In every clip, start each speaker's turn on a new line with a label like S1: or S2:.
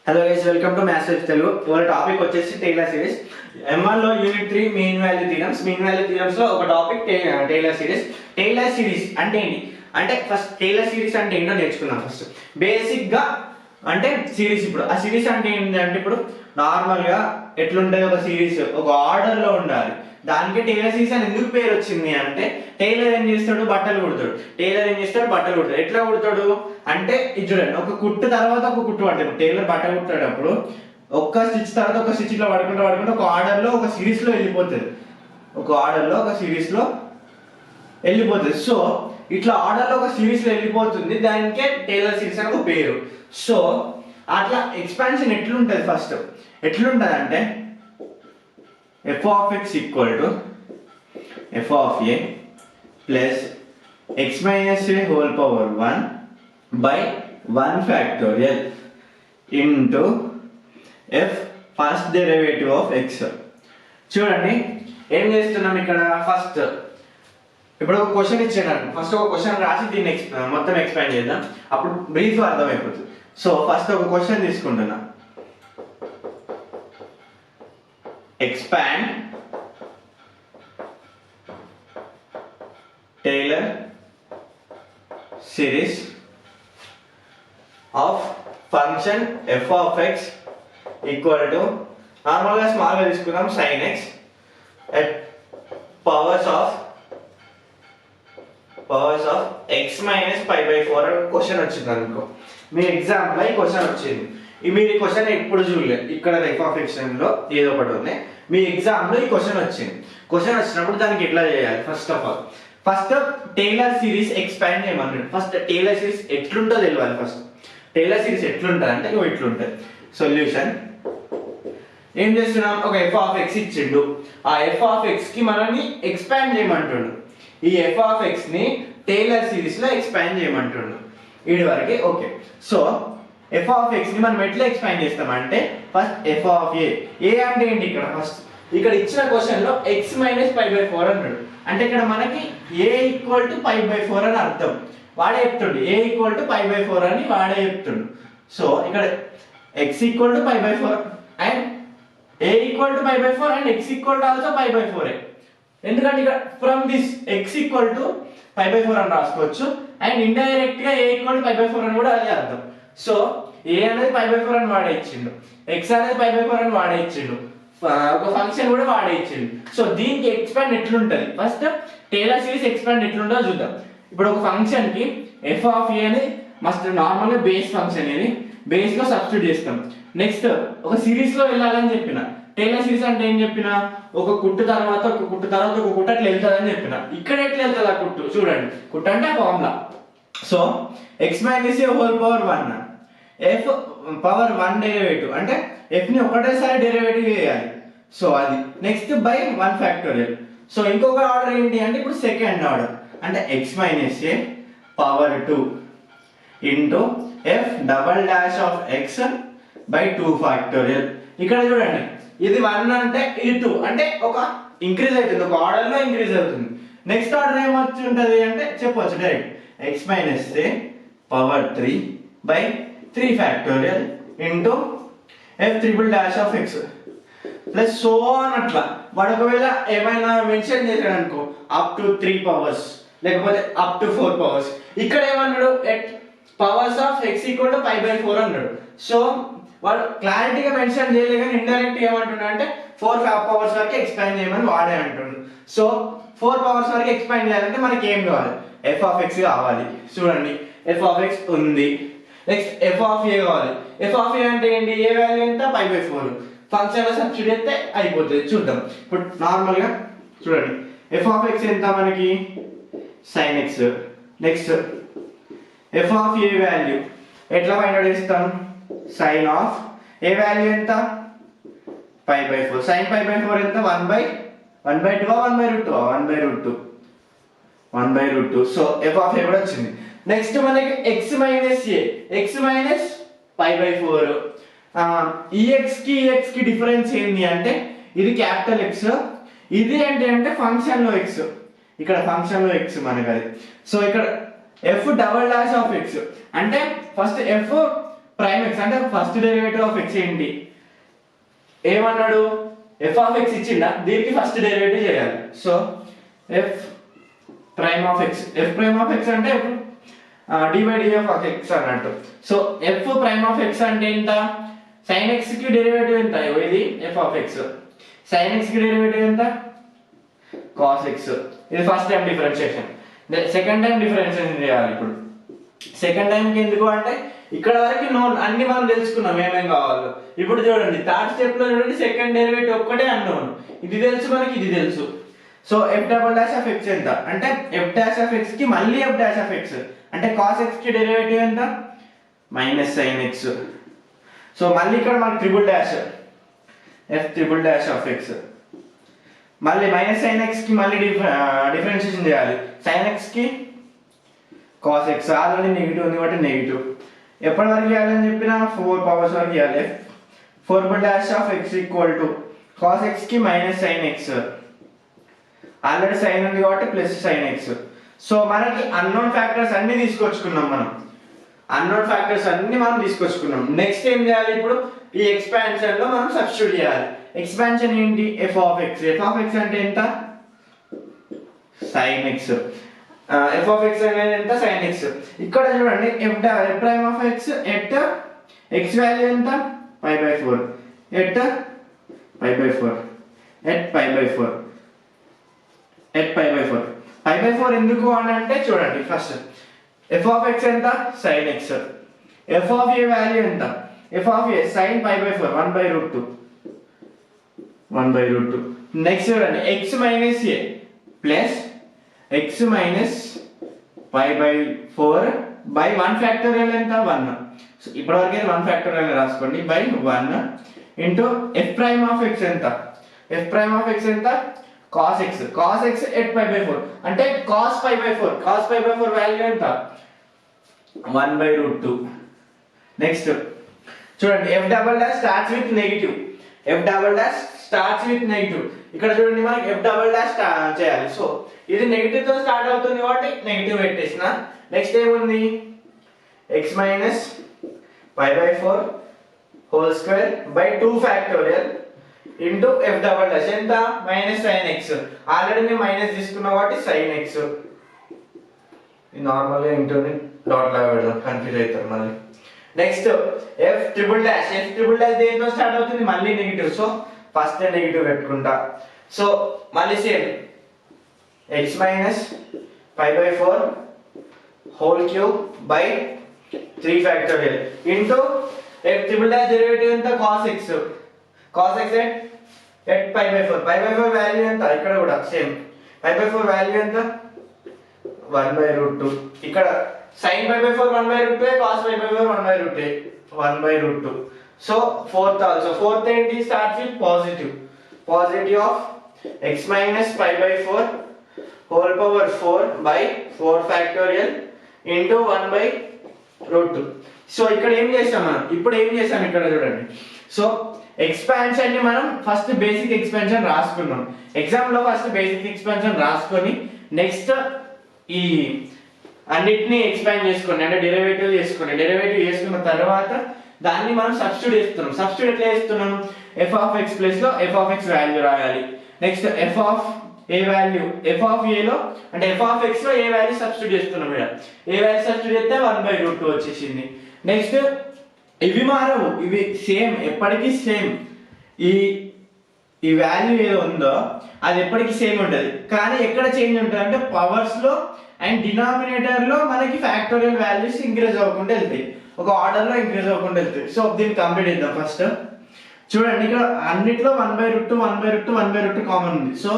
S1: Hello guys, welcome to maths with Telugu. ఇవాళ topic వచ్చేసి Taylor series. M1 లో unit 3 mean value theorems లో ఒక topic Taylor series. Taylor series అంటే ఏంటి అంటే ఫస్ట్ టేలర్ సిరీస్ అంటే ఏంటో నేర్చుకుందాం. ఫస్ట్ బేసిక్ గా అంటే సిరీస్, ఇప్పుడు ఆ సిరీస్ అంటే ఏంటి అంటే ఇప్పుడు నార్మల్ గా ఎట్లుంటది, ఒక సిరీస్ ఒక ఆర్డర్ లో ఉండాలి. దానికి టైలర్ సిరీస్ అని ఎందుకు పేరు వచ్చింది అంటే, టైలర్ ఏం చేస్తాడు, బట్టలు కుడతాడు. టైలర్ ఏం చేస్తాడు, బట్టలు కుడతాడు. ఎట్లా కుడతాడు అంటే ఇది చూడండి, ఒక కుట్టు తర్వాత ఒక కుట్టు పడతాడు. టైలర్ బట్టలు కుట్టాడప్పుడు ఒక్క స్టిచ్ తర్వాత ఒక స్టిచ్ ఇట్లా పడుకుంటూ ఒక ఆర్డర్ లో ఒక సిరీస్ లో వెళ్ళిపోతుంది. ఒక ఆర్డర్ లో ఒక సిరీస్ లో వెళ్ళిపోతుంది. సో ఇట్లా ఆర్డర్ లో ఒక సిరీస్ లో వెళ్ళిపోతుంది, దానికే టైలర్ సిరీస్ అని ఒక పేరు. సో అట్లా ఎక్స్పాన్షన్ ఎట్లుంటది, ఫస్ట్ ఎట్లుంటది అంటే f of x equal to f of a plus x minus a whole power 1 by 1 factorial into f first derivative of x. చూడండి ఏం చేస్తున్నాం ఇక్కడ. ఫస్ట్ ఇప్పుడు ఒక క్వశ్చన్ ఇచ్చాను, ఫస్ట్ ఒక క్వశ్చన్ రాసి దీన్ని మొత్తం ఎక్స్పాండ్ చేద్దాం, అప్పుడు బ్రీఫ్ అర్థమైపోతుంది. సో ఫస్ట్ ఒక క్వశ్చన్ తీసుకుంటున్నా. Expand Taylor series of function f of x equal to normal గా స్మాల్ గా తీసుకుందాం sin x at powers of x minus pi by 4 అని క్వశ్చన్ వచ్చింది అనుకో. మీ ఎగ్జామ్ లో ఈ క్వశ్చన్ వచ్చింది. మీరు ఈ క్వశ్చన్ ఎప్పుడు చూడలేదు, ఇక్కడ f of x లో ఏదో ఒకటి ఉంది. మీ ఎగ్జామ్ లో ఈ క్వశ్చన్ వచ్చింది. క్వశ్చన్ వచ్చినప్పుడు దానికి ఎట్లా చేయాలి, ఫస్ట్ టేలర్ సిరీస్ ఎక్స్పాండ్ చేయమన్నాడు. ఫస్ట్ టేలర్ సిరీస్ ఎట్లుంటుందో తెలియాలి. ఫస్ట్ టేలర్ సిరీస్ ఎట్లుంటుంది అంటే ఇట్లుంటుంది. సొల్యూషన్ ఏం చేస్తున్నాం, ఒక f of x ఇచ్చిండు. ఆ f of x కి మనల్ని ఎక్స్పాండ్ చేయమంటుండు. ఈ f of x ని టేలర్ సిరీస్ లో ఎక్స్పాండ్ చేయమంటుండు. వీడి వరకు okay. So f of x ని మనం ఎట్లా ఎక్స్పాండ్ చేస్తామంటే, ఫస్ట్ f of a అంటే ఏంటి, ఇక్కడ ఇచ్చిన క్వశ్చన్ లో x minus pi by 4 అన్నాడు. అంటే ఇక్కడ మనకి a equal to pi by 4 అని అర్థం. వాడే చెప్తుండు a equal to pi by 4 అని వాడే చెప్తుండు. సో ఇక్కడ x equal to pi by 4 and a equal to pi by 4 and x equal to also pi by 4. ఎందుకంటే ఇక్కడ from this x equal to pi by 4 అని రాసుకోవచ్చు, and indirect గా a equal to pi by 4 అని కూడా అదే అర్థం. So a అనేది pi by 4 అని వాడే ఇచ్చిండు, x అనేది pi by 4 అని వాడే ఇచ్చిండు, ఒక ఫంక్షన్ కూడా వాడే ఇచ్చిండు. సో దీనికి ఎక్స్పాండ్ ఎట్లుంటది, ఫస్ట్ టేలర్ సిరీస్ ఎక్స్పాండ్ ఎట్లుంటుందో చూద్దాం. ఇప్పుడు ఒక ఫంక్షన్ కి f of a అని మస్ట్ నార్మల్ గా బేస్ ఫంక్షన్ ఇది, బేస్ లో సబ్స్టిట్యూట్ చేస్తాం. నెక్స్ట్ ఒక సిరీస్ లో వెళ్ళాలని చెప్పిన. టేలర్ సిరీస్ అంటే ఏం చెప్పిన, ఒక కుట్టు తర్వాత ఒక కుట్టు అట్లా వెళ్తుందని చెప్పిన. ఇక్కడ ఎట్లా వెళ్తుంది ఆ కుట్టు చూడండి, కుట్టు అంటే formula. So x minus a whole power 1 f power 1 derivative అంటే f ని ఒకటేసారి డెరివేటివ్ చేయాలి. సో అది నెక్స్ట్ బై 1 ఫ్యాక్టోరియల్. సో ఇంకొక ఆర్డర్ ఏంటి అంటే ఇప్పుడు సెకండ్ ఆర్డర్ అంటే x minus a power 2 into f double dash of x by 2 factorial. ఇక్కడ చూడండి ఇది 1 అంటే ఇది 2 అంటే ఒక ఇంక్రీజ్ అవుతుంది, ఒక ఆర్డర్ లో ఇంక్రీజ్ అవుతుంది. నెక్స్ట్ ఆర్డర్ ఏమొచ్చి ఉంటది అంటే చెప్పొచ్చు direct x minus a power 3 by 3 factorial into f triple dash of x plus so on. అట్లా వాడు ఒకవేళ ఏమైనా మెన్షన్ చేశాడు అనుకో, అప్ టు 3 పవర్స్ లేకపోతే అప్ టు 4 పవర్స్. ఇక్కడ ఏమన్నాడు, at powers of x equal to pi by 4 అన్నాడు. సో వాడు క్లారిటీగా మెన్షన్ చేయలేదు, కానీ ఇండైరెక్ట్ ఏమంటున్నా అంటే 4 పవర్స్ వరకు ఎక్స్పాండ్ చేయమని వాడే అంటుండు. సో 4 పవర్స్ వరకు ఎక్స్పాండ్ చేయాలంటే మనకి ఏం కావాలి, f of x కావాలి. చూడండి f of x ఉంది. నెక్స్ట్ f of a కావాలి. f of a అంటే ఏంటి, ఏ వాల్యూ ఎంత, pi by 4. ఫంక్షన్ లో సబ్స్టిట్యూట్ చేస్తే అయిపోతుంది. చూద్దాం ఇప్పుడు నార్మల్ గా చూడండి, f of x ఎంత మనకి sin x. Next f of a value ఎట్లా ఫైండ్ అవుట్ చేస్తాం, sin of a వాల్యూ ఎంత pi by 4. sin pi by 4 ఎంత 1 by 2 1 by root 2 1 by root 2. So f of a కూడా వచ్చింది. నెక్స్ట్ మనకి x minus pi by 4. ఈ x కి difference ఏంటి అంటే, ఇది క్యాపిటల్ X, ఇది ఏంటి అంటే ఫంక్షన్ లో x, ఇక్కడ ఫంక్షన్ లో x మనకి అది. సో ఇక్కడ f double dash of x అంటే ఫస్ట్ f ప్రైమ్ ఎక్స్ అంటే ఫస్ట్ డెరివేటివ్ ఆఫ్ ఎక్స్ ఏంటి ఏమన్నాడు ఎఫ్ ఆఫ్ ఎక్స్ ఇచ్చిందా దీనికి ఫస్ట్ డెరివేటివ్ చేయాలి so F prime of X అంటే dy df ఆఫ్ ఎక్స్ అన్నట్టు so F prime of X అంటే ఎంత sin x కి డెరివేటివ్ ఎంత ఇది f of x sin x కి డెరివేటివ్ ఎంత cos x ఇది first time differentiation second time differentiation చేయాలి ఇప్పుడు సెకండ్ టైం కి ఎందుకు అంటే ఇక్కడ వరకు నోన్ అన్ని మనం తెలుసుకున్నాం ఏమేం కావాలో ఇప్పుడు చూడండి థర్డ్ స్టెప్ లో చూడండి సెకండ్ డెరివేటివ్ ఒక్కటే అన్నోన్ ఇది తెలుసు మనకి ఇది తెలుసు so f double dash of x ఎంత అంటే f డాష్ ఆఫ్ x కి మళ్ళీ f డాష్ ఆఫ్ x అంటే cos x కి డెరివేటివ్ ఎంత మైనస్ sin x సో మళ్ళీ ఇక్కడ మనకి triple dash f triple dash of x మళ్ళీ మైనస్ sin x కి మళ్ళీ డిఫరెన్షియేషన్ చేయాలి sin x కి cos x ఆల్రెడీ నెగిటివ్ ఉంది కాబట్టి నెగిటివ్ ఎప్పటి వరకు చేయాలని చెప్పిన 4 పవర్స్ వరకు చేయాలి f 4 dash of x equal to cos x కి minus sin x already sin ఉంది కాబట్టి ప్లస్ sin x సో మనకి అన్నోన్ ఫ్యాక్టర్స్ అన్ని తీసుకొచ్చుకున్నాం మనం అన్నోన్ ఫ్యాక్టర్స్ అన్ని మనం తీసుకొచ్చుకున్నాం నెక్స్ట్ ఏం చేయాలి ఇప్పుడు ఈ ఎక్స్పాన్షన్ లో మనం సబ్స్టిట్యూట్ చేయాలి ఎక్స్పాన్షన్ ఏంటి f ఆఫ్ x అంటే ఎంత sin x f of x అనేది ఎంత sin x ఇక్కడ చూడండి f prime of x at x value ఎంత π/4 ఎట్ π/4 ఎట్ π/4 ఎట్ π/4 π/4 ఎందుకు అని అంటే చూడండి ఫస్ట్ f ఆఫ్ x ఎంత sin x f of a value ఎంత f of a sin π/4 1/√2 1/√2 next చూడండి x minus a plus x minus π/4 by 1 factorial ఎంత 1 so ఇప్పటివరకు అయితే 1 ఫ్యాక్టోరియల్ రాసుకోండి by 1 into f prime of x ఎంత f prime of x ఎంత cos x at π/4 అంటే cos π/4 value ఎంత 1/√2 నెక్స్ట్ చూడండి f double dash starts with negative ఇక్కడ చూడండి మనకి f డబుల్ డాష్ చేయాలి సో ఇది నెగటివ్ తో స్టార్ట్ అవుతుంది కాబట్టి నెగటివ్ పెట్టేసిన నెక్స్ట్ ఏముంది x minus π/4 whole square by 2 factorial into f double dash ఎంత మైనస్ sin x ఆల్రెడీ నేను మైనస్ తీసుకున్నా కాబట్టి sin x ఇది నార్మల్ గా ఇంటూని డాట్ లా పెడదాం కన్ఫ్యూజ్ అవుతారు మళ్ళీ నెక్స్ట్ f ట్రిపుల్ డాష్ దేంతో స్టార్ట్ అవుతుంది మళ్ళీ నెగటివ్ సో ఫస్ట్ నెగటివ్ పెట్టుకుంటా సో మళ్ళీ same x minus π/4 whole cube by 3 factorial into f triple dash derivative ఎంత cos x at π/4 వాల్యూ ఎంత ఇక్కడ కూడా సేమ్ π/4 వాల్యూ ఎంత 1/√2 ఇక్కడ sin π/4 1/√2 cos π/4 1/√2 సో fourth ఏంటి starts with positive of x minus π/4 whole power 4 by 4 factorial into 1/√2 so ఇక్కడ ఏం చేసాం మనం ఇప్పుడు ఏం చేసాం ఇక్కడ చూడండి సో ఎక్స్పాన్షన్ ని మనం ఫస్ట్ బేసిక్ ఎక్స్పాన్షన్ రాసుకున్నాం ఎగ్జామ్ లో ఫస్ట్ బేసిక్ ఎక్స్పాన్షన్ రాసుకొని నెక్స్ట్ ఈ అన్నిటిని ఎక్స్పాండ్ చేసుకోండి అంటే డెరివేటివ్ చేసుకున్న తర్వాత దాన్ని మనం సబ్స్టిట్యూట్ ఎట్లా చేస్తున్నాం f ఆఫ్ x ప్లస్ లో f ఆఫ్ x వాల్యూ రాయాలి next f of a value f of a లో అంటే f ఆఫ్ x లో a వాల్యూ సబ్స్టిట్యూట్ చేస్తున్నాం ఇక్కడ a వాల్యూ సబ్స్టిట్యూట్ చేస్తే 1/√2 వచ్చేసింది నెక్స్ట్ ఇవి మారవు ఇవి సేమ్ ఎప్పటికీ సేమ్ ఈ వాల్యూ ఏదో ఉందో అది ఎప్పటికీ సేమ్ ఉంటుంది కానీ ఎక్కడ చేంజ్ ఉంటుంది అంటే పవర్స్ లో అండ్ డినామినేటర్ లో మనకి ఫ్యాక్టోరియల్ వాల్యూస్ ఇంక్రీజ్ అవ్వకుండా వెళ్తాయి ఒక ఆర్డర్ లో ఇంక్రీజ్ అవ్వకుండా వెళ్తాయి సో దీన్ని కంప్లీట్ చేద్దాం ఫస్ట్ చూడండి ఇక్కడ అన్నిట్లో 1/√2 కామన్ ఉంది సో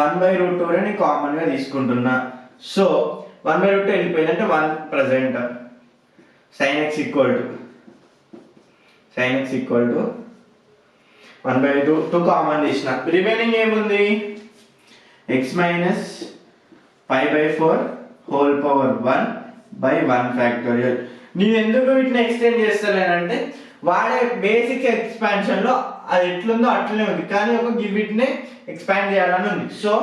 S1: 1/√2 నేను కామన్ గా తీసుకుంటున్నా సో 1/√2 వెళ్ళిపోయింది అంటే 1 present sin x equal to 1/2 common తీసిన రిమైనింగ్ ఏముంది x minus π/4 whole power 1 by 1 factorial నేను ఎందుకు వీటిని ఎక్స్టెండ్ చేస్తానంటే వాడే బేసిక్ ఎక్స్పాన్షన్ లో అది ఎట్లుందో అట్లనే ఉంది కానీ ఒక వీటిని ఎక్స్పాండ్ చేయాలని ఉంది సో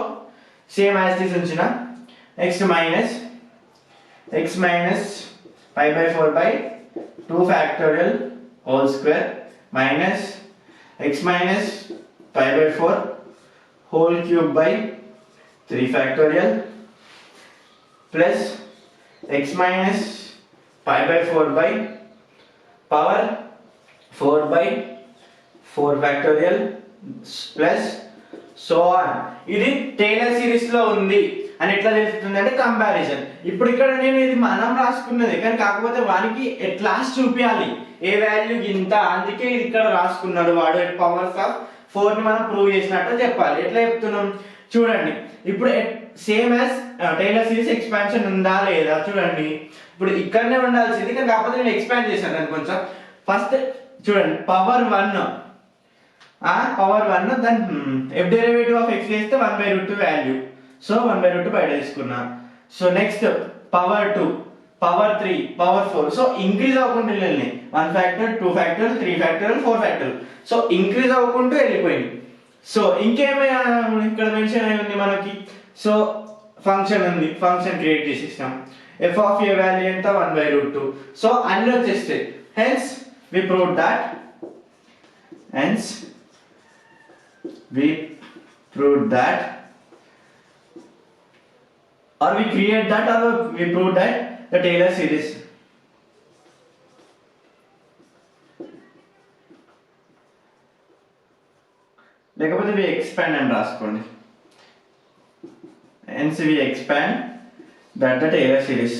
S1: సేమ్ యాజ్ దిస్ ఉంచిన x minus π/4 by 2 factorial whole square minus x minus pi by 4 whole cube by 3 factorial plus x minus pi by 4 by power 4 by 4 factorial plus so on. ఇది Taylor series లో ఉంది అని ఎట్లా తెలుస్తుంది అంటే comparison. ఇప్పుడు ఇక్కడ నేను ఇది మనం రాసుకున్నది కానీ కాకపోతే వానికి ఎట్లా చూపించాలి ఏ వాల్యూ ఇంత, అందుకే ఇక్కడ రాసుకున్నాడు వాడు పవర్స్ ఆఫ్ 4 ని మనం ప్రూవ్ చేసినట్టు చెప్పాలి. ఎట్లా చెప్తున్నాం చూడండి. ఇప్పుడు same as Taylor series expansion ఉందా లేదా చూడండి. ఇప్పుడు ఇక్కడనే ఉండాల్సింది కానీ కాకపోతే నేను ఎక్స్పాండ్ చేశాను దాన్ని కొంచెం. ఫస్ట్ చూడండి పవర్ 1 పవర్ 1 దాని ఎఫ్ డెరివేటివ్ ఆఫ్ ఎక్స్ చేస్తే 1/√2 వాల్యూ. సో 1/√2 బయట తీసుకున్నా. So next power 2 power 3 power 4. So increase అవ్వకుండా వెళ్ళి 1 factor 2 factor 3 factor 4 factor. So increase అవ్వకుంటూ వెళ్ళిపోయింది. సో ఇంకేమైనా ఇక్కడ మెన్షన్ అయి ఉంది మనకి. సో ఫంక్షన్ ఉంది, ఫంక్షన్ క్రియేట్ చేసేసాం. ఎఫ్ ఆఫ్ ఏ వాల్యూ ఎంత 1/√2. సో అన్ని వచ్చేస్తాయి. Hence we prove that or we create that or we prove that the Taylor series. లేకపోతే we expand and రాసుకోండి. Hence we expand that the Taylor series.